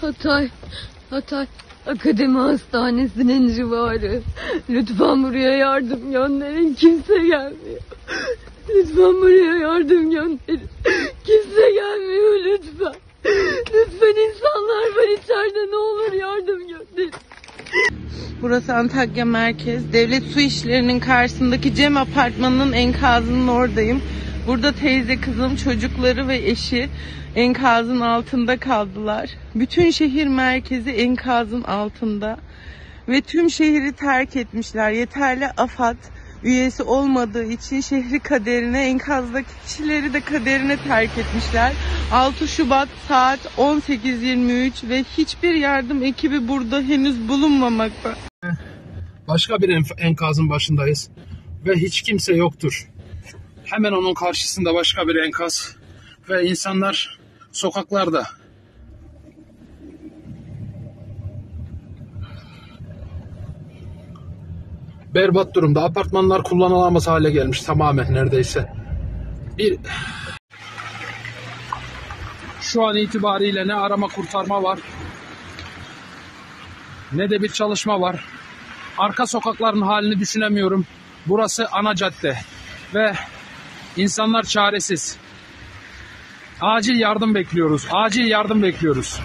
Hatay Akademi Hastanesi'nin civarı. Lütfen buraya yardım gönderin. Kimse gelmiyor. Lütfen buraya yardım gönderin. Kimse gelmiyor lütfen. Lütfen insanlar var içeride, ne olur yardım gönderin. Burası Antakya Merkez. Devlet Su İşleri'nin karşısındaki Cem Apartmanı'nın enkazının oradayım. Burada teyze kızım, çocukları ve eşi enkazın altında kaldılar. Bütün şehir merkezi enkazın altında. Ve tüm şehri terk etmişler. Yeterli AFAD üyesi olmadığı için şehri kaderine, enkazdaki kişileri de kaderine terk etmişler. 6 Şubat saat 18:23 ve hiçbir yardım ekibi burada henüz bulunmamakta. Başka bir enkazın başındayız ve hiç kimse yoktur. Hemen onun karşısında başka bir enkaz ve insanlar sokaklarda. Berbat durumda. Apartmanlar kullanılamaz hale gelmiş tamamen neredeyse. Şu an itibariyle ne arama kurtarma var, ne de bir çalışma var. Arka sokakların halini düşünemiyorum. Burası ana cadde ve insanlar çaresiz. Acil yardım bekliyoruz. Acil yardım bekliyoruz.